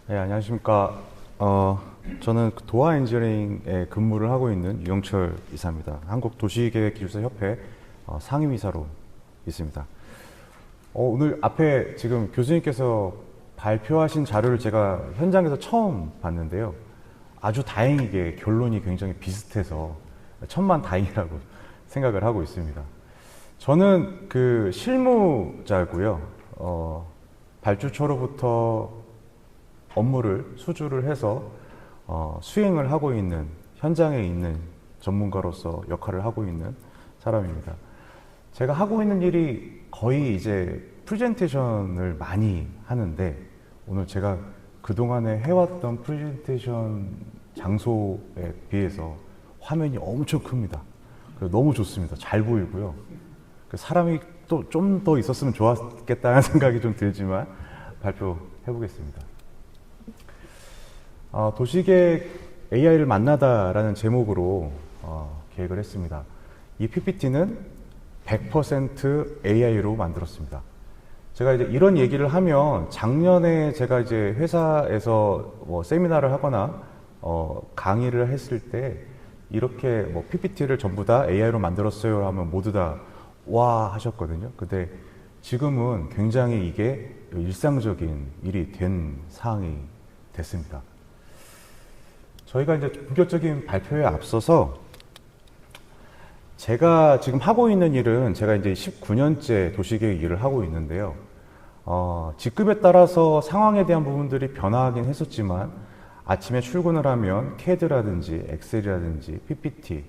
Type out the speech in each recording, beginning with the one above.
네, 안녕하십니까. 저는 도화 엔지니어링에 근무를 하고 있는 유영철 이사입니다. 한국도시계획기술사협회 상임이사로 있습니다. 오늘 앞에 지금 교수님께서 발표하신 자료를 제가 현장에서 처음 봤는데요. 아주 다행이게 결론이 굉장히 비슷해서 천만다행이라고 생각을 하고 있습니다. 저는 그 실무자고요. 발주 초로부터 업무를 수주를 해서 수행을 하고 있는, 현장에 있는 전문가로서 역할을 하고 있는 사람입니다. 제가 하고 있는 일이 거의 이제 프레젠테이션을 많이 하는데, 오늘 제가 그동안에 해왔던 프레젠테이션 장소에 비해서 화면이 엄청 큽니다. 너무 좋습니다. 잘 보이고요. 사람이 또 좀 더 있었으면 좋았겠다는 생각이 좀 들지만 발표해 보겠습니다. 도시계획 AI를 만나다라는 제목으로 계획을 했습니다. 이 PPT는 100% AI로 만들었습니다. 제가 이제 이런 얘기를 하면 작년에 제가 이제 회사에서 세미나를 하거나 강의를 했을 때 이렇게 PPT를 전부 다 AI로 만들었어요 하면 모두 다 와 하셨거든요. 근데 지금은 굉장히 이게 일상적인 일이 된 상황이 됐습니다. 저희가 이제 본격적인 발표에 앞서서 제가 지금 하고 있는 일은 제가 이제 19년째 도시계획 일을 하고 있는데요. 직급에 따라서 상황에 대한 부분들이 변화하긴 했었지만 아침에 출근을 하면 CAD라든지 엑셀이라든지 PPT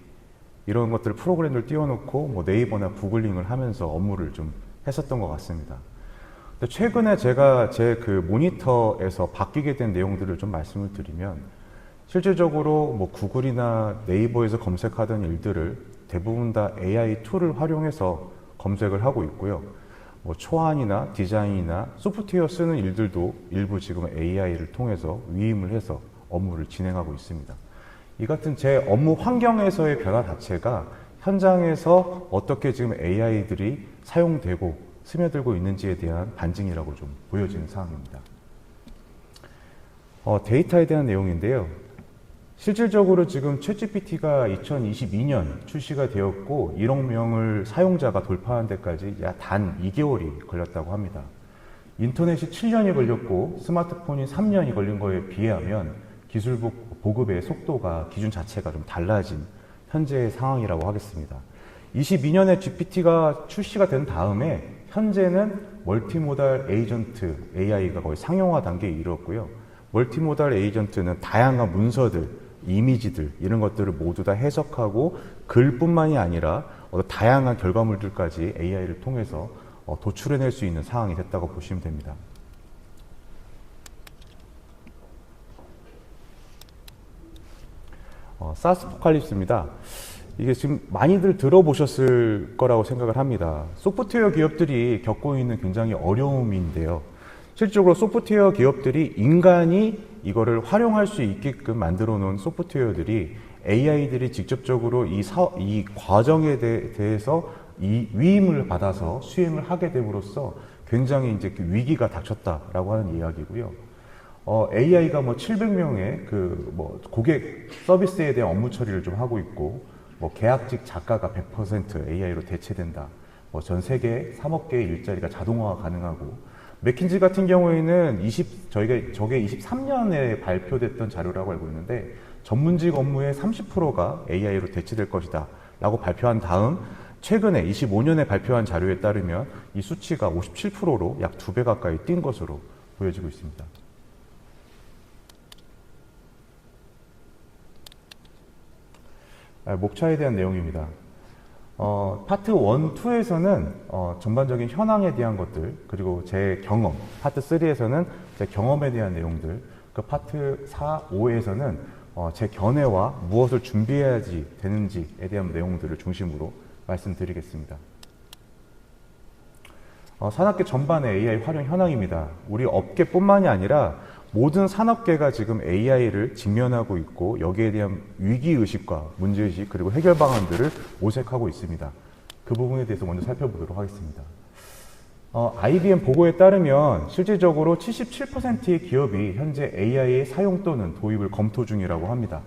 이런 것들 프로그램을 띄워놓고 네이버나 구글링을 하면서 업무를 좀 했었던 것 같습니다. 근데 최근에 제가 제 그 모니터에서 바뀌게 된 내용들을 좀 말씀을 드리면 실질적으로 구글이나 네이버에서 검색하던 일들을 대부분 다 AI 툴을 활용해서 검색을 하고 있고요. 초안이나 디자인이나 소프트웨어 쓰는 일들도 일부 지금 AI를 통해서 위임을 해서 업무를 진행하고 있습니다. 이 같은 제 업무 환경에서의 변화 자체가 현장에서 어떻게 지금 AI들이 사용되고 스며들고 있는지에 대한 반증이라고 좀 보여지는 상황입니다. 데이터에 대한 내용인데요. 실질적으로 지금 챗GPT가 2022년 출시가 되었고 1억 명을 사용자가 돌파한 데까지 약 단 2개월이 걸렸다고 합니다. 인터넷이 7년이 걸렸고 스마트폰이 3년이 걸린 거에 비하면 기술 보급의 속도가 기준 자체가 좀 달라진 현재의 상황이라고 하겠습니다. 22년에 GPT가 출시가 된 다음에 현재는 멀티모달 에이전트 AI가 거의 상용화 단계에 이르렀고요. 멀티모달 에이전트는 다양한 문서들, 이미지들 이런 것들을 모두 다 해석하고 글뿐만이 아니라 다양한 결과물들까지 AI를 통해서 도출해낼 수 있는 상황이 됐다고 보시면 됩니다. 사스포칼립스입니다. 이게 지금 많이들 들어보셨을 거라고 생각을 합니다. 소프트웨어 기업들이 겪고 있는 굉장히 어려움인데요. 실질적으로 소프트웨어 기업들이 인간이 이거를 활용할 수 있게끔 만들어 놓은 소프트웨어들이 AI들이 직접적으로 이 과정에 대해서 이 위임을 받아서 수행을 하게 됨으로써 굉장히 이제 위기가 닥쳤다라고 하는 이야기고요. AI가 700명의 고객 서비스에 대한 업무 처리를 좀 하고 있고, 계약직 작가가 100% AI로 대체된다. 전 세계 3억 개의 일자리가 자동화가 가능하고, 맥킨지 같은 경우에는 저게 23년에 발표됐던 자료라고 알고 있는데, 전문직 업무의 30%가 AI로 대체될 것이다. 라고 발표한 다음, 최근에 25년에 발표한 자료에 따르면 이 수치가 57%로 약 2배 가까이 뛴 것으로 보여지고 있습니다. 목차에 대한 내용입니다. 파트 1, 2에서는 전반적인 현황에 대한 것들, 그리고 제 경험, 파트 3에서는 제 경험에 대한 내용들, 그 파트 4, 5에서는 제 견해와 무엇을 준비해야지 되는지에 대한 내용들을 중심으로 말씀드리겠습니다. 산업계 전반의 AI 활용 현황입니다. 우리 업계뿐만이 아니라 모든 산업계가 지금 AI를 직면하고 있고 여기에 대한 위기의식과 문제의식 그리고 해결 방안들을 모색하고 있습니다. 그 부분에 대해서 먼저 살펴보도록 하겠습니다. IBM 보고에 따르면 실질적으로 77%의 기업이 현재 AI의 사용 또는 도입을 검토 중이라고 합니다.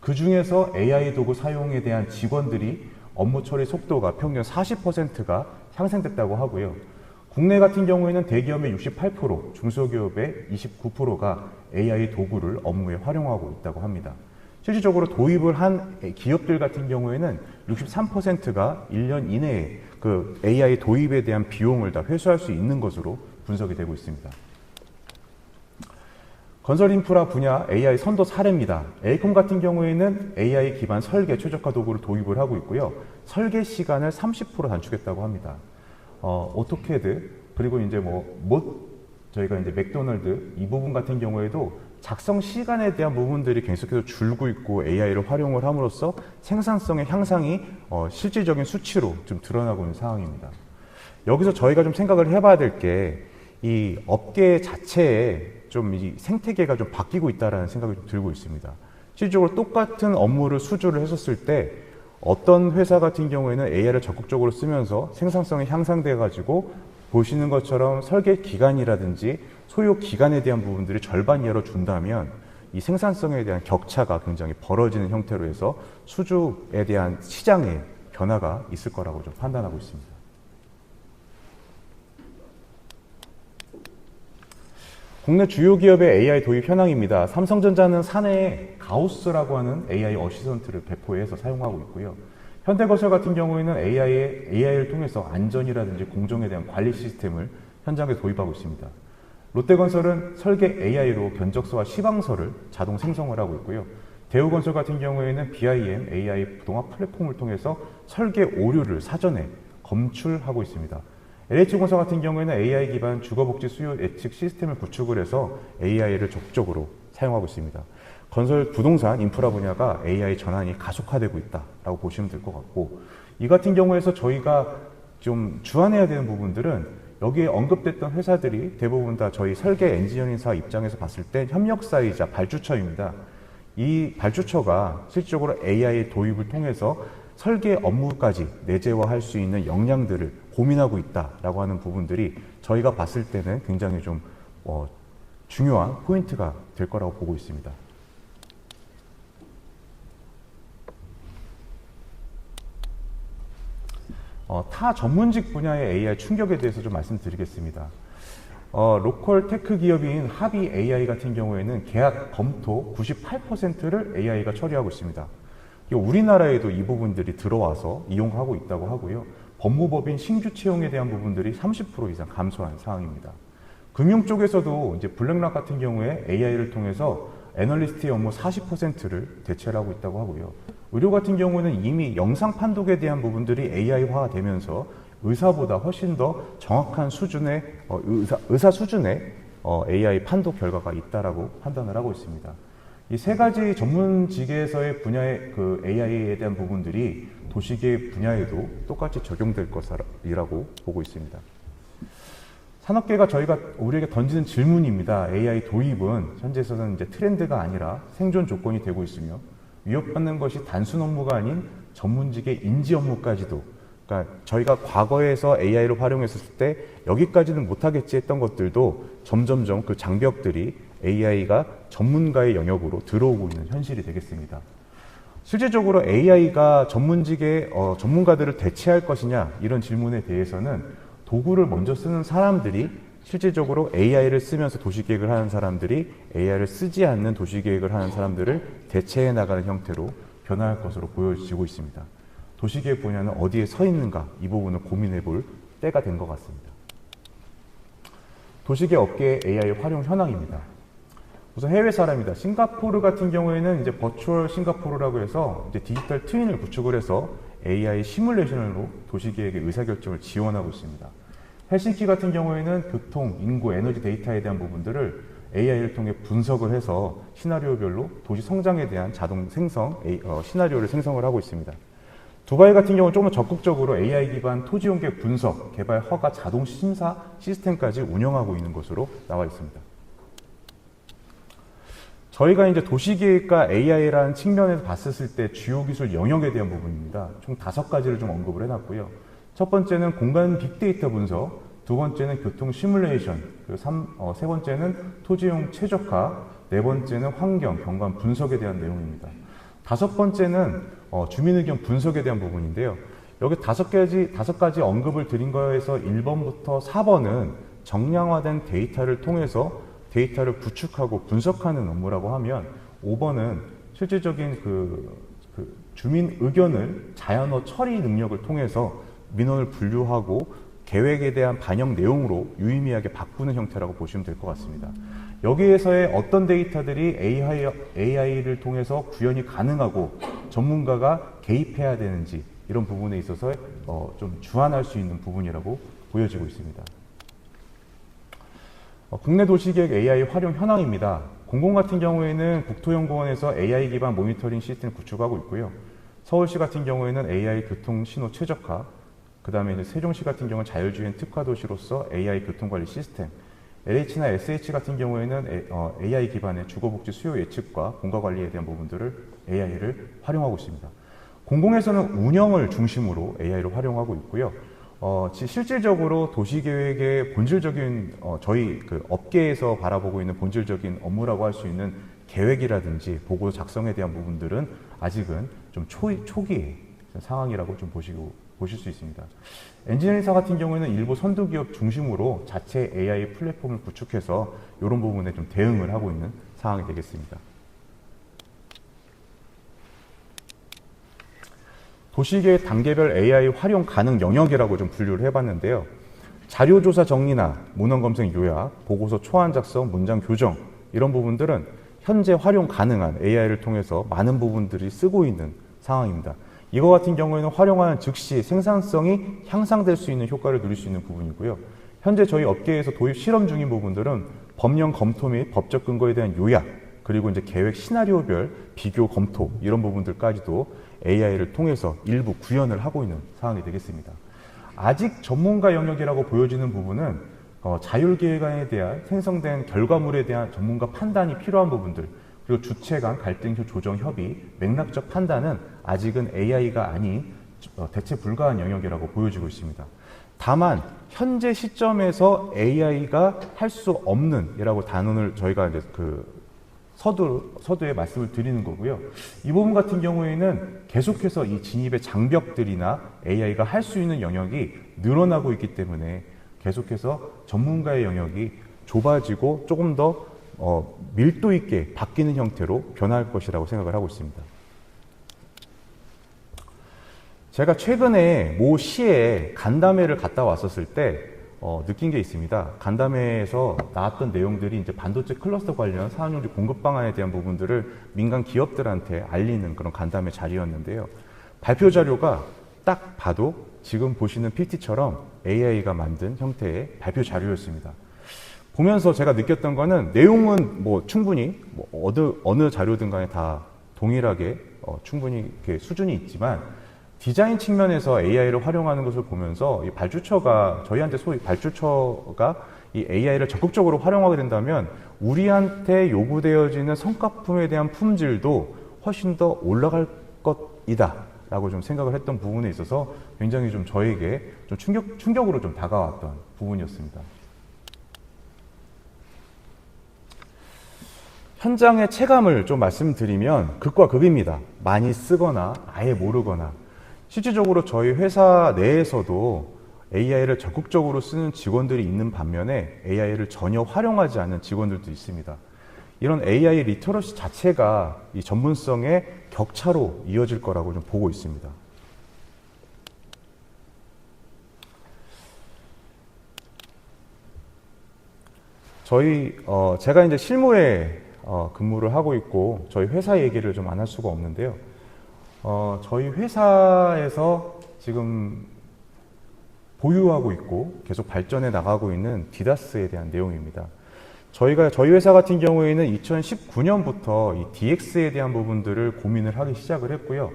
그 중에서 AI 도구 사용에 대한 직원들이 업무 처리 속도가 평균 40%가 향상됐다고 하고요. 국내 같은 경우에는 대기업의 68%, 중소기업의 29%가 AI 도구를 업무에 활용하고 있다고 합니다. 실질적으로 도입을 한 기업들 같은 경우에는 63%가 1년 이내에 그 AI 도입에 대한 비용을 다 회수할 수 있는 것으로 분석이 되고 있습니다. 건설 인프라 분야 AI 선도 사례입니다. 에이콤 같은 경우에는 AI 기반 설계 최적화 도구를 도입을 하고 있고요. 설계 시간을 30% 단축했다고 합니다. 오토캐드 그리고 이제 저희가 이제 맥도날드 이 부분 같은 경우에도 작성 시간에 대한 부분들이 계속해서 줄고 있고 AI를 활용을 함으로써 생산성의 향상이 실질적인 수치로 좀 드러나고 있는 상황입니다. 여기서 저희가 좀 생각을 해봐야 될 게 이 업계 자체에 좀 이 생태계가 좀 바뀌고 있다는 생각이 좀 들고 있습니다. 실질적으로 똑같은 업무를 수주를 했었을 때 어떤 회사 같은 경우에는 AI를 적극적으로 쓰면서 생산성이 향상돼 가지고 보시는 것처럼 설계 기간이라든지 소요 기간에 대한 부분들이 절반 열어준다면 이 생산성에 대한 격차가 굉장히 벌어지는 형태로 해서 수주에 대한 시장의 변화가 있을 거라고 좀 판단하고 있습니다. 국내 주요 기업의 AI 도입 현황입니다. 삼성전자는 사내에 가우스라고 하는 AI 어시스턴트를 배포해서 사용하고 있고요. 현대건설 같은 경우에는 AI를 통해서 안전이라든지 공정에 대한 관리 시스템을 현장에 도입하고 있습니다. 롯데건설은 설계 AI로 견적서와 시방서를 자동 생성을 하고 있고요. 대우건설 같은 경우에는 BIM AI 부동화 플랫폼을 통해서 설계 오류를 사전에 검출하고 있습니다. LH건설 같은 경우에는 AI 기반 주거복지 수요 예측 시스템을 구축을 해서 AI를 적극적으로 사용하고 있습니다. 건설 부동산 인프라 분야가 AI 전환이 가속화되고 있다라고 보시면 될 것 같고, 이 같은 경우에서 저희가 좀 주안해야 되는 부분들은 여기에 언급됐던 회사들이 대부분 다 저희 설계 엔지니어링사 입장에서 봤을 때 협력사이자 발주처입니다. 이 발주처가 실질적으로 AI 도입을 통해서 설계 업무까지 내재화할 수 있는 역량들을 고민하고 있다라고 하는 부분들이 저희가 봤을 때는 굉장히 좀 중요한 포인트가 될 거라고 보고 있습니다. 타 전문직 분야의 AI 충격에 대해서 좀 말씀드리겠습니다. 로컬 테크 기업인 합의 AI 같은 경우에는 계약 검토 98%를 AI가 처리하고 있습니다. 우리나라에도 이 부분들이 들어와서 이용하고 있다고 하고요. 법무법인 신규 채용에 대한 부분들이 30% 이상 감소한 상황입니다. 금융 쪽에서도 이제 블랙락 같은 경우에 AI를 통해서 애널리스트의 업무 40%를 대체를 하고 있다고 하고요. 의료 같은 경우는 이미 영상 판독에 대한 부분들이 AI화 되면서 의사보다 훨씬 더 정확한 수준의 의사 수준의 AI 판독 결과가 있다라고 판단을 하고 있습니다. 이 세 가지 전문직에서의 분야의 그 AI에 대한 부분들이 도시계획 분야에도 똑같이 적용될 것이라고 보고 있습니다. 산업계가 저희가 우리에게 던지는 질문입니다. AI 도입은 현재에서는 이제 트렌드가 아니라 생존 조건이 되고 있으며 위협받는 것이 단순 업무가 아닌 전문직의 인지 업무까지도, 그러니까 저희가 과거에서 AI를 활용했을 때 여기까지는 못하겠지 했던 것들도 점점점 그 장벽들이 AI가 전문가의 영역으로 들어오고 있는 현실이 되겠습니다. 실질적으로 AI가 전문직의 전문가들을 대체할 것이냐 이런 질문에 대해서는 도구를 먼저 쓰는 사람들이 실질적으로 AI를 쓰면서 도시계획을 하는 사람들이 AI를 쓰지 않는 도시계획을 하는 사람들을 대체해 나가는 형태로 변화할 것으로 보여지고 있습니다. 도시계획 분야는 어디에 서 있는가 이 부분을 고민해 볼 때가 된 것 같습니다. 도시계획 업계의 AI 활용 현황입니다. 우선 해외 사례입니다. 싱가포르 같은 경우에는 이제 버추얼 싱가포르라고 해서 이제 디지털 트윈을 구축을 해서 AI 시뮬레이션으로 도시계획의 의사결정을 지원하고 있습니다. 헬싱키 같은 경우에는 교통, 인구, 에너지 데이터에 대한 부분들을 AI를 통해 분석을 해서 시나리오별로 도시 성장에 대한 자동 생성, 시나리오를 생성을 하고 있습니다. 두바이 같은 경우는 조금 더 적극적으로 AI 기반 토지 용계 분석, 개발 허가 자동 심사 시스템까지 운영하고 있는 것으로 나와 있습니다. 저희가 이제 도시계획과 AI라는 측면에서 봤을 때 주요 기술 영역에 대한 부분입니다. 총 5가지를 좀 언급을 해놨고요. 첫 번째는 공간 빅데이터 분석, 두 번째는 교통 시뮬레이션, 그리고 세 번째는 토지용 최적화, 네 번째는 환경, 경관 분석에 대한 내용입니다. 다섯 번째는 주민 의견 분석에 대한 부분인데요. 여기 다섯 가지 언급을 드린 거에서 1번부터 4번은 정량화된 데이터를 통해서 데이터를 구축하고 분석하는 업무라고 하면 5번은 실질적인 주민 의견을 자연어 처리 능력을 통해서 민원을 분류하고 계획에 대한 반영 내용으로 유의미하게 바꾸는 형태라고 보시면 될 것 같습니다. 여기에서의 어떤 데이터들이 AI를 통해서 구현이 가능하고 전문가가 개입해야 되는지 이런 부분에 있어서 좀 주안할 수 있는 부분이라고 보여지고 있습니다. 국내 도시계획 AI 활용 현황입니다. 공공 같은 경우에는 국토연구원에서 AI 기반 모니터링 시스템을 구축하고 있고요. 서울시 같은 경우에는 AI 교통 신호 최적화, 그 다음에 이제 세종시 같은 경우는 자율주행 특화 도시로서 AI 교통관리 시스템, LH나 SH 같은 경우에는 AI 기반의 주거복지 수요 예측과 공가 관리에 대한 부분들을 AI를 활용하고 있습니다. 공공에서는 운영을 중심으로 AI를 활용하고 있고요. 실질적으로 도시계획의 본질적인 저희 업계에서 바라보고 있는 본질적인 업무라고 할 수 있는 계획이라든지 보고 작성에 대한 부분들은 아직은 좀 초기의 상황이라고 좀 보실 수 있습니다. 엔지니어링사 같은 경우에는 일부 선두기업 중심으로 자체 AI 플랫폼을 구축해서 이런 부분에 좀 대응을 하고 있는 상황이 되겠습니다. 도시계획 단계별 AI 활용 가능 영역이라고 좀 분류를 해봤는데요. 자료조사 정리나 문헌검색 요약, 보고서 초안 작성, 문장 교정 이런 부분들은 현재 활용 가능한 AI를 통해서 많은 부분들이 쓰고 있는 상황입니다. 이거 같은 경우에는 활용하는 즉시 생산성이 향상될 수 있는 효과를 누릴 수 있는 부분이고요. 현재 저희 업계에서 도입 실험 중인 부분들은 법령 검토 및 법적 근거에 대한 요약, 그리고 이제 계획 시나리오별 비교 검토 이런 부분들까지도 AI를 통해서 일부 구현을 하고 있는 상황이 되겠습니다. 아직 전문가 영역이라고 보여지는 부분은 자율계획안에 대한 생성된 결과물에 대한 전문가 판단이 필요한 부분들, 그리고 주체 간 갈등 조정 협의, 맥락적 판단은 아직은 AI가 아닌 대체 불가한 영역이라고 보여지고 있습니다. 다만 현재 시점에서 AI가 할 수 없는 이라고 단언을 저희가 이제 서두에 말씀을 드리는 거고요. 이 부분 같은 경우에는 계속해서 이 진입의 장벽들이나 AI가 할 수 있는 영역이 늘어나고 있기 때문에 계속해서 전문가의 영역이 좁아지고 조금 더 밀도 있게 바뀌는 형태로 변할 것이라고 생각을 하고 있습니다. 제가 최근에 모 시에 간담회를 갔다 왔었을 때 느낀 게 있습니다. 간담회에서 나왔던 내용들이 이제 반도체 클러스터 관련 사업용지 공급 방안에 대한 부분들을 민간 기업들한테 알리는 그런 간담회 자리였는데요. 발표 자료가 딱 봐도 지금 보시는 PPT처럼 AI가 만든 형태의 발표 자료였습니다. 보면서 제가 느꼈던 거는 내용은 충분히 어느 자료든 간에 다 동일하게 충분히 이렇게 수준이 있지만 디자인 측면에서 AI를 활용하는 것을 보면서 이 발주처가 저희한테 소위 발주처가 이 AI를 적극적으로 활용하게 된다면 우리한테 요구되어지는 성과품에 대한 품질도 훨씬 더 올라갈 것이다 라고 좀 생각을 했던 부분에 있어서 굉장히 좀 저에게 좀 충격으로 좀 다가왔던 부분이었습니다. 현장의 체감을 좀 말씀드리면 극과 극입니다. 많이 쓰거나 아예 모르거나. 실질적으로 저희 회사 내에서도 AI를 적극적으로 쓰는 직원들이 있는 반면에 AI를 전혀 활용하지 않는 직원들도 있습니다. 이런 AI 리터러시 자체가 이 전문성의 격차로 이어질 거라고 좀 보고 있습니다. 제가 이제 실무에 근무를 하고 있고 저희 회사 얘기를 좀 안 할 수가 없는데요. 저희 회사에서 지금 보유하고 있고 계속 발전해 나가고 있는 디다스에 대한 내용입니다. 저희 회사 같은 경우에는 2019년부터 이 DX에 대한 부분들을 고민을 하기 시작을 했고요.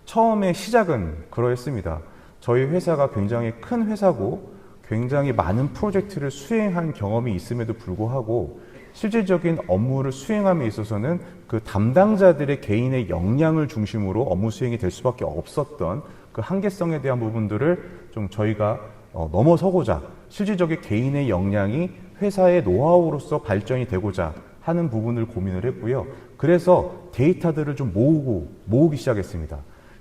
처음에 시작은 그러했습니다. 저희 회사가 굉장히 큰 회사고 굉장히 많은 프로젝트를 수행한 경험이 있음에도 불구하고 실질적인 업무를 수행함에 있어서는 그 담당자들의 개인의 역량을 중심으로 업무 수행이 될 수밖에 없었던 그 한계성에 대한 부분들을 좀 저희가 넘어서고자 실질적인 개인의 역량이 회사의 노하우로서 발전이 되고자 하는 부분을 고민을 했고요. 그래서 데이터들을 좀 모으기 시작했습니다.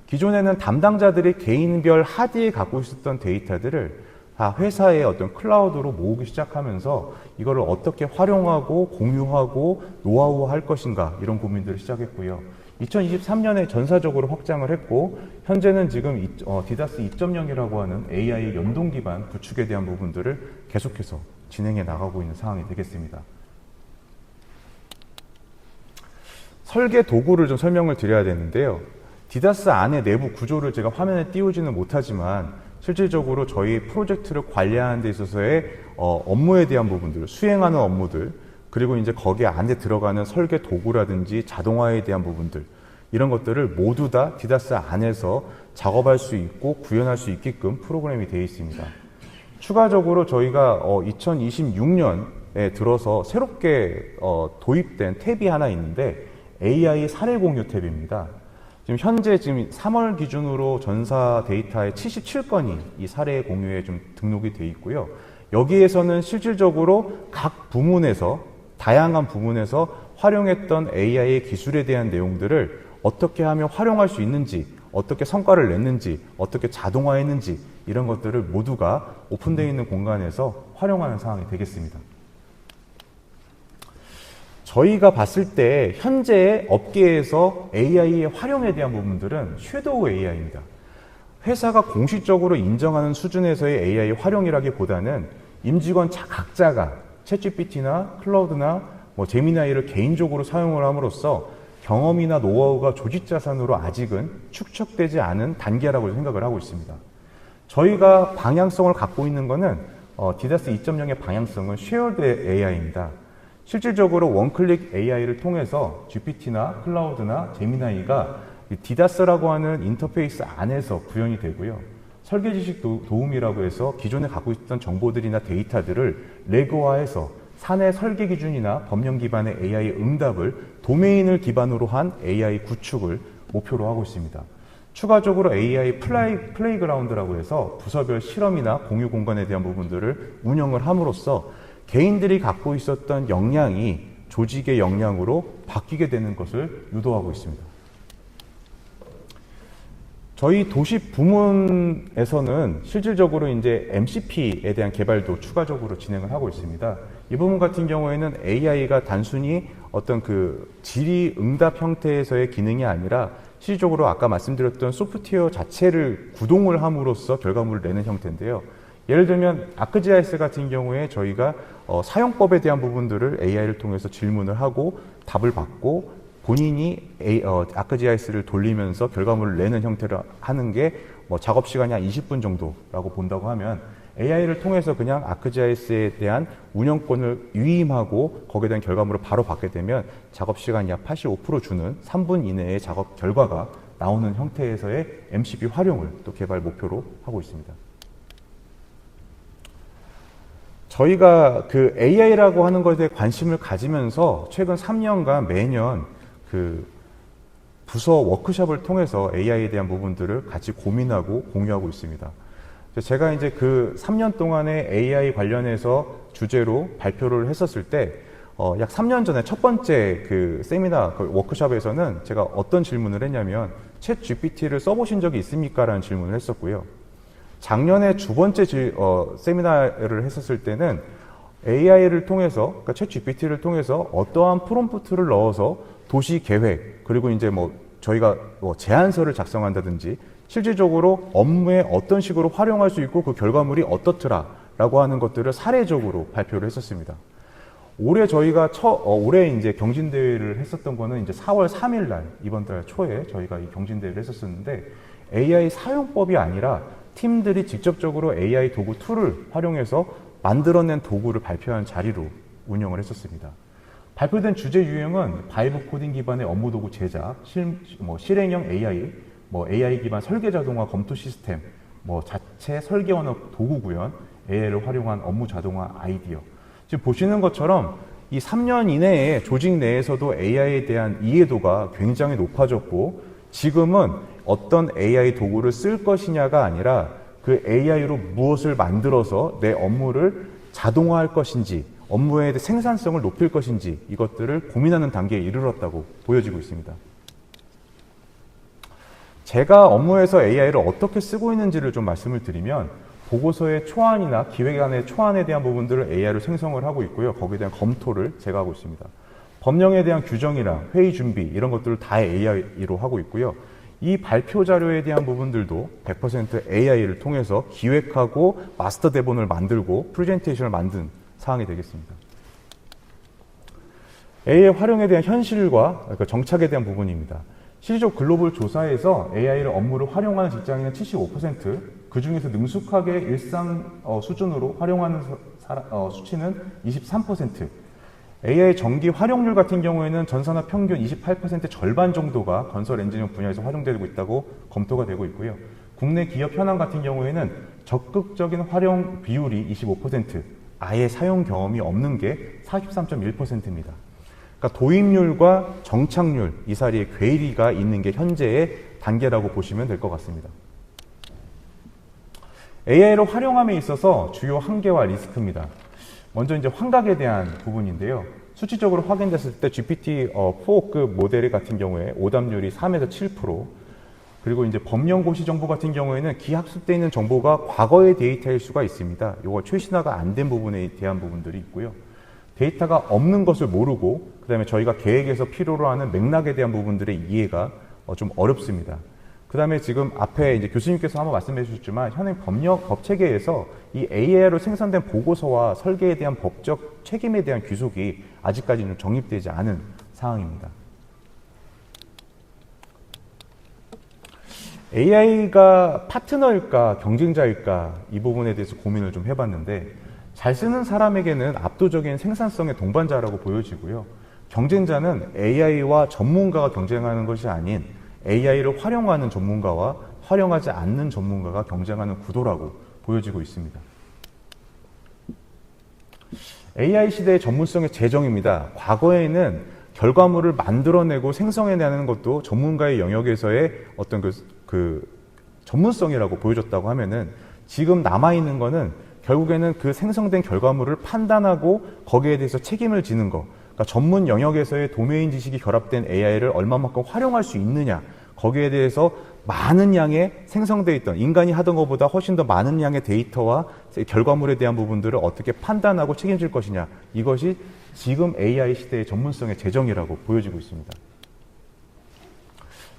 기존에는 담당자들이 개인별 하드에 갖고 있었던 데이터들을 다 회사의 어떤 클라우드로 모으기 시작하면서 이거를 어떻게 활용하고 공유하고 노하우 할 것인가 이런 고민들을 시작했고요. 2023년에 전사적으로 확장을 했고 현재는 지금 디다스 2.0이라고 하는 AI 연동 기반 구축에 대한 부분들을 계속해서 진행해 나가고 있는 상황이 되겠습니다. 설계 도구를 좀 설명을 드려야 되는데요. 디다스 안의 내부 구조를 제가 화면에 띄우지는 못하지만 실질적으로 저희 프로젝트를 관리하는 데 있어서의 업무에 대한 부분들, 수행하는 업무들, 그리고 이제 거기 안에 들어가는 설계 도구라든지 자동화에 대한 부분들, 이런 것들을 모두 다 디다스 안에서 작업할 수 있고 구현할 수 있게끔 프로그램이 되어 있습니다. 추가적으로 저희가 2026년에 들어서 새롭게 도입된 탭이 하나 있는데 AI 사례 공유 탭입니다. 지금 현재 3월 기준으로 전사 데이터의 77건이 이 사례 공유에 좀 등록이 되어 있고요. 여기에서는 실질적으로 각 부문에서 다양한 부문에서 활용했던 AI 기술에 대한 내용들을 어떻게 하면 활용할 수 있는지, 어떻게 성과를 냈는지, 어떻게 자동화했는지 이런 것들을 모두가 오픈되어 있는 공간에서 활용하는 상황이 되겠습니다. 저희가 봤을 때 현재 업계에서 AI의 활용에 대한 부분들은 섀도우 AI입니다. 회사가 공식적으로 인정하는 수준에서의 AI 활용이라기보다는 임직원 각자가 챗GPT나 클라우드나 제미나이를 개인적으로 사용을 함으로써 경험이나 노하우가 조직자산으로 아직은 축적되지 않은 단계라고 생각을 하고 있습니다. 저희가 방향성을 갖고 있는 것은 디다스 2.0의 방향성은 쉐어드 AI입니다. 실질적으로 원클릭 AI를 통해서 GPT나 클라우드나 제미나이가 디다스라고 하는 인터페이스 안에서 구현이 되고요. 설계 지식 도움이라고 해서 기존에 갖고 있던 정보들이나 데이터들을 레그화해서 사내 설계 기준이나 법령 기반의 AI 응답을 도메인을 기반으로 한 AI 구축을 목표로 하고 있습니다. 추가적으로 AI 플레이그라운드라고 해서 부서별 실험이나 공유 공간에 대한 부분들을 운영을 함으로써 개인들이 갖고 있었던 역량이 조직의 역량으로 바뀌게 되는 것을 유도하고 있습니다. 저희 도시 부문에서는 실질적으로 이제 MCP에 대한 개발도 추가적으로 진행을 하고 있습니다. 이 부분 같은 경우에는 AI가 단순히 어떤 질의 응답 형태에서의 기능이 아니라 실질적으로 아까 말씀드렸던 소프트웨어 자체를 구동을 함으로써 결과물을 내는 형태인데요. 예를 들면 아크지아이스 같은 경우에 저희가 사용법에 대한 부분들을 AI를 통해서 질문을 하고 답을 받고 본인이 아크지아이스를 돌리면서 결과물을 내는 형태로 하는 게 작업 시간이 한 20분 정도라고 본다고 하면 AI를 통해서 그냥 아크지아이스에 대한 운영권을 위임하고 거기에 대한 결과물을 바로 받게 되면 작업 시간이 약 85% 주는 3분 이내의 작업 결과가 나오는 형태에서의 MCP 활용을 또 개발 목표로 하고 있습니다. 저희가 AI라고 하는 것에 관심을 가지면서 최근 3년간 매년 부서 워크숍을 통해서 AI에 대한 부분들을 같이 고민하고 공유하고 있습니다. 제가 이제 3년 동안에 AI 관련해서 주제로 발표를 했었을 때, 약 3년 전에 첫 번째 세미나 워크숍에서는 제가 어떤 질문을 했냐면, 챗 GPT를 써보신 적이 있습니까? 라는 질문을 했었고요. 작년에 두 번째 세미나를 했었을 때는 AI를 통해서, 그러니까 챗 GPT를 통해서 어떠한 프롬프트를 넣어서 도시 계획, 그리고 이제 저희가 제안서를 작성한다든지 실질적으로 업무에 어떤 식으로 활용할 수 있고 그 결과물이 어떻더라라고 하는 것들을 사례적으로 발표를 했었습니다. 올해 저희가 올해 이제 경진대회를 했었던 거는 이제 4월 3일 날, 이번 달 초에 저희가 이 경진대회를 했었는데 AI 사용법이 아니라 팀들이 직접적으로 AI 도구 툴을 활용해서 만들어낸 도구를 발표한 자리로 운영을 했었습니다. 발표된 주제 유형은 바이브 코딩 기반의 업무 도구 제작, 실행형 AI, AI 기반 설계 자동화 검토 시스템, 자체 설계 언어 도구 구현, AI를 활용한 업무 자동화 아이디어. 지금 보시는 것처럼 이 3년 이내에 조직 내에서도 AI에 대한 이해도가 굉장히 높아졌고 지금은 어떤 AI 도구를 쓸 것이냐가 아니라 그 AI로 무엇을 만들어서 내 업무를 자동화할 것인지, 업무의 생산성을 높일 것인지 이것들을 고민하는 단계에 이르렀다고 보여지고 있습니다. 제가 업무에서 AI를 어떻게 쓰고 있는지를 좀 말씀을 드리면, 보고서의 초안이나 기획안의 초안에 대한 부분들을 AI로 생성을 하고 있고요. 거기에 대한 검토를 제가 하고 있습니다. 법령에 대한 규정이랑 회의 준비 이런 것들을 다 AI로 하고 있고요. 이 발표 자료에 대한 부분들도 100% AI를 통해서 기획하고 마스터 대본을 만들고 프레젠테이션을 만든 사항이 되겠습니다. AI 활용에 대한 현실과 그러니까 정착에 대한 부분입니다. 실질적 글로벌 조사에서 AI를 업무를 활용하는 직장인은 75%, 그 중에서 능숙하게 일상 수준으로 활용하는 수치는 23%, AI 정기 활용률 같은 경우에는 전 산업 평균 28% 절반 정도가 건설 엔지니어 분야에서 활용되고 있다고 검토가 되고 있고요. 국내 기업 현황 같은 경우에는 적극적인 활용 비율이 25%, 아예 사용 경험이 없는 게 43.1%입니다. 그러니까 도입률과 정착률 이 사이에 괴리가 있는 게 현재의 단계라고 보시면 될 것 같습니다. AI를 활용함에 있어서 주요 한계와 리스크입니다. 먼저 이제 환각에 대한 부분인데요. 수치적으로 확인됐을 때 GPT-4급 모델 같은 경우에 오답률이 3에서 7%, 그리고 이제 법령고시 정보 같은 경우에는 기합습되어 있는 정보가 과거의 데이터일 수가 있습니다. 이거 최신화가 안 된 부분에 대한 부분들이 있고요. 데이터가 없는 것을 모르고, 그 다음에 저희가 계획에서 필요로 하는 맥락에 대한 부분들의 이해가 좀 어렵습니다. 그 다음에 지금 앞에 이제 교수님께서 한번 말씀해 주셨지만, 현행 법 체계에서 이 AI로 생산된 보고서와 설계에 대한 법적 책임에 대한 귀속이 아직까지는 정립되지 않은 상황입니다. AI가 파트너일까 경쟁자일까 이 부분에 대해서 고민을 좀 해봤는데, 잘 쓰는 사람에게는 압도적인 생산성의 동반자라고 보여지고요. 경쟁자는 AI와 전문가가 경쟁하는 것이 아닌 AI를 활용하는 전문가와 활용하지 않는 전문가가 경쟁하는 구도라고 보여지고 있습니다. AI 시대의 전문성의 재정입니다. 과거에는 결과물을 만들어내고 생성해내는 것도 전문가의 영역에서의 어떤 그 전문성이라고 보여줬다고 하면은, 지금 남아있는 거는 결국에는 그 생성된 결과물을 판단하고 거기에 대해서 책임을 지는 거, 그러니까 전문 영역에서의 도메인 지식이 결합된 AI를 얼마만큼 활용할 수 있느냐, 거기에 대해서 많은 양의 생성되어 있던, 인간이 하던 것보다 훨씬 더 많은 양의 데이터와 결과물에 대한 부분들을 어떻게 판단하고 책임질 것이냐, 이것이 지금 AI 시대의 전문성의 재정이라고 보여지고 있습니다.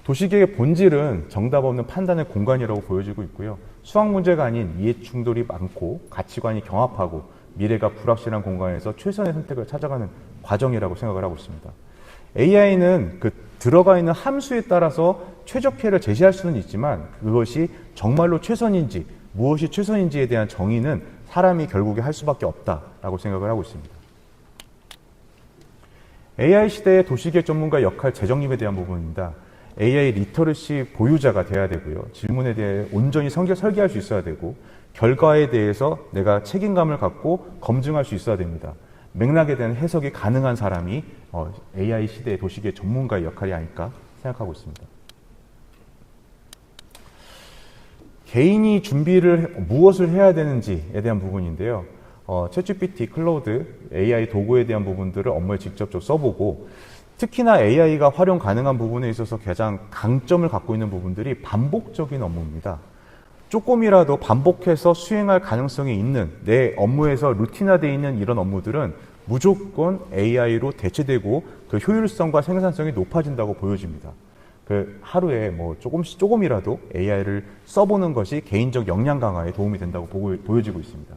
도시계획의 본질은 정답 없는 판단의 공간이라고 보여지고 있고요. 수학 문제가 아닌 이해 충돌이 많고 가치관이 경합하고 미래가 불확실한 공간에서 최선의 선택을 찾아가는 과정이라고 생각을 하고 있습니다. AI는 그 들어가 있는 함수에 따라서 최적화를 제시할 수는 있지만, 그것이 정말로 최선인지 무엇이 최선인지에 대한 정의는 사람이 결국에 할 수밖에 없다라고 생각을 하고 있습니다. AI 시대의 도시계획 전문가 역할 재정립에 대한 부분입니다. AI 리터러시 보유자가 돼야 되고요. 질문에 대해 온전히 설계할 수 있어야 되고, 결과에 대해서 내가 책임감을 갖고 검증할 수 있어야 됩니다. 맥락에 대한 해석이 가능한 사람이 AI 시대의 도시계획 전문가의 역할이 아닐까 생각하고 있습니다. 개인이 무엇을 해야 되는지에 대한 부분인데요. 챗GPT, 클라우드, AI 도구에 대한 부분들을 업무에 직접적으로 써보고, 특히나 AI가 활용 가능한 부분에 있어서 가장 강점을 갖고 있는 부분들이 반복적인 업무입니다. 조금이라도 반복해서 수행할 가능성이 있는, 내 업무에서 루틴화되어 있는 이런 업무들은 무조건 AI로 대체되고 그 효율성과 생산성이 높아진다고 보여집니다. 그 하루에 뭐 조금이라도 AI를 써보는 것이 개인적 역량 강화에 도움이 된다고 보여지고 있습니다.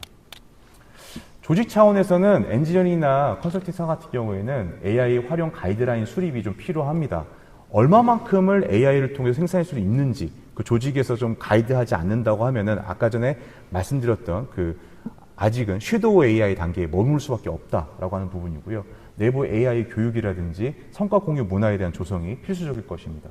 조직 차원에서는 엔지니어링이나 컨설팅사 같은 경우에는 AI 활용 가이드라인 수립이 좀 필요합니다. 얼마만큼을 AI를 통해서 생산할 수 있는지, 그 조직에서 좀 가이드하지 않는다고 하면은 아까 전에 말씀드렸던 아직은 섀도우 AI 단계에 머물 수밖에 없다라고 하는 부분이고요. 내부 AI 교육이라든지 성과 공유 문화에 대한 조성이 필수적일 것입니다.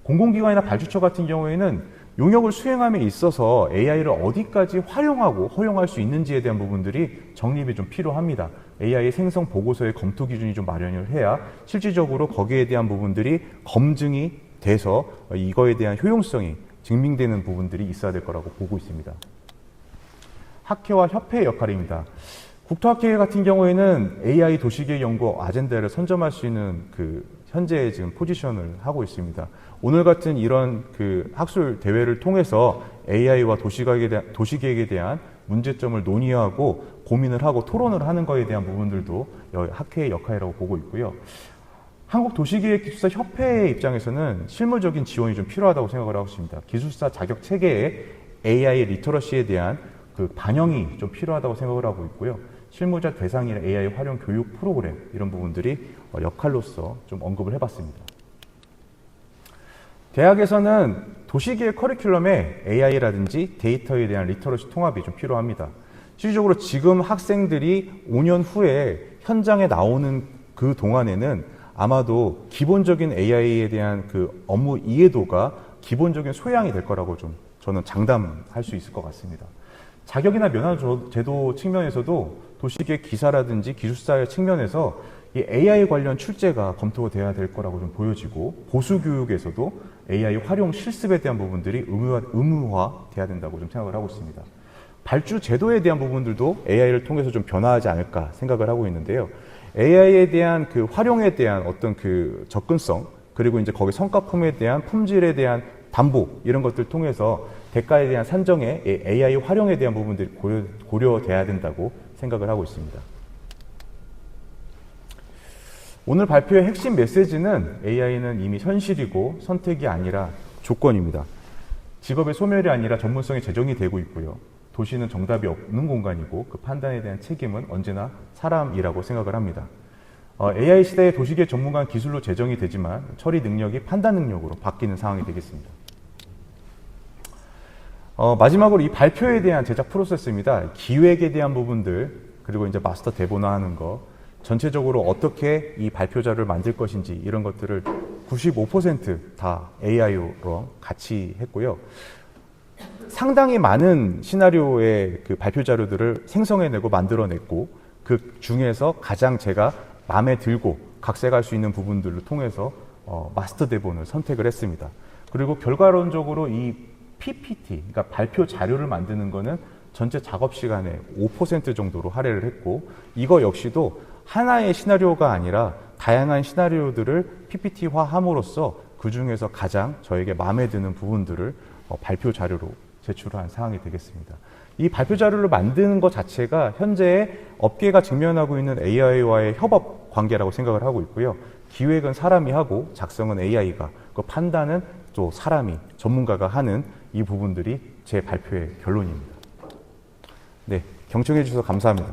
공공기관이나 발주처 같은 경우에는 용역을 수행함에 있어서 AI를 어디까지 활용하고 허용할 수 있는지에 대한 부분들이 정립이 좀 필요합니다. AI 생성 보고서의 검토 기준이 좀 마련을 해야 실질적으로 거기에 대한 부분들이 검증이 돼서 이거에 대한 효용성이 증명되는 부분들이 있어야 될 거라고 보고 있습니다. 학회와 협회의 역할입니다. 국토학회 같은 경우에는 AI 도시계획 연구 아젠다를 선점할 수 있는 현재 지금 포지션을 하고 있습니다. 오늘 같은 이런 학술 대회를 통해서 AI와 도시계획에 대한 문제점을 논의하고 고민을 하고 토론을 하는 것에 대한 부분들도 학회의 역할이라고 보고 있고요. 한국도시기획기술사 협회의 입장에서는 실무적인 지원이 좀 필요하다고 생각을 하고 있습니다. 기술사 자격 체계에 AI 리터러시에 대한 반영이 좀 필요하다고 생각을 하고 있고요. 실무자 대상이나 AI 활용 교육 프로그램 이런 부분들이 역할로서 좀 언급을 해봤습니다. 대학에서는 도시계획 커리큘럼에 AI라든지 데이터에 대한 리터러시 통합이 좀 필요합니다. 실질적으로 지금 학생들이 5년 후에 현장에 나오는 그 동안에는 아마도 기본적인 AI에 대한 업무 이해도가 기본적인 소양이 될 거라고 좀 저는 장담할 수 있을 것 같습니다. 자격이나 면허 제도 측면에서도 도시계획 기사라든지 기술사의 측면에서 이 AI 관련 출제가 검토가 돼야 될 거라고 좀 보여지고 보수교육에서도 AI 활용 실습에 대한 부분들이 의무화돼야 된다고 좀 생각을 하고 있습니다. 발주 제도에 대한 부분들도 AI를 통해서 좀 변화하지 않을까 생각을 하고 있는데요. AI에 대한 활용에 대한 어떤 접근성 그리고 이제 거기 성과품에 대한 품질에 대한 담보 이런 것들 통해서 대가에 대한 산정에 AI 활용에 대한 부분들이 고려돼야 된다고 생각을 하고 있습니다. 오늘 발표의 핵심 메시지는 AI는 이미 현실이고 선택이 아니라 조건입니다. 직업의 소멸이 아니라 전문성이 제정이 되고 있고요. 도시는 정답이 없는 공간이고 그 판단에 대한 책임은 언제나 사람이라고 생각을 합니다. AI 시대의 도시계획 전문가는 기술로 제정이 되지만 처리 능력이 판단 능력으로 바뀌는 상황이 되겠습니다. 마지막으로 이 발표에 대한 제작 프로세스입니다. 기획에 대한 부분들 그리고 이제 마스터 대본화하는 거 전체적으로 어떻게 이 발표 자료를 만들 것인지 이런 것들을 95% 다 AI로 같이 했고요. 상당히 많은 시나리오의 발표 자료들을 생성해내고 만들어냈고 그 중에서 가장 제가 마음에 들고 각색할 수 있는 부분들을 통해서 마스터 대본을 선택을 했습니다. 그리고 결과론적으로 이 PPT, 그러니까 발표 자료를 만드는 거는 전체 작업 시간의 5% 정도로 할애를 했고 이거 역시도 하나의 시나리오가 아니라 다양한 시나리오들을 PPT화함으로써 그 중에서 가장 저에게 마음에 드는 부분들을 발표 자료로 제출한 사항이 되겠습니다. 이 발표 자료를 만드는 것 자체가 현재 업계가 직면하고 있는 AI와의 협업 관계라고 생각을 하고 있고요. 기획은 사람이 하고 작성은 AI가, 그 판단은 또 사람이, 전문가가 하는 이 부분들이 제 발표의 결론입니다. 네, 경청해 주셔서 감사합니다.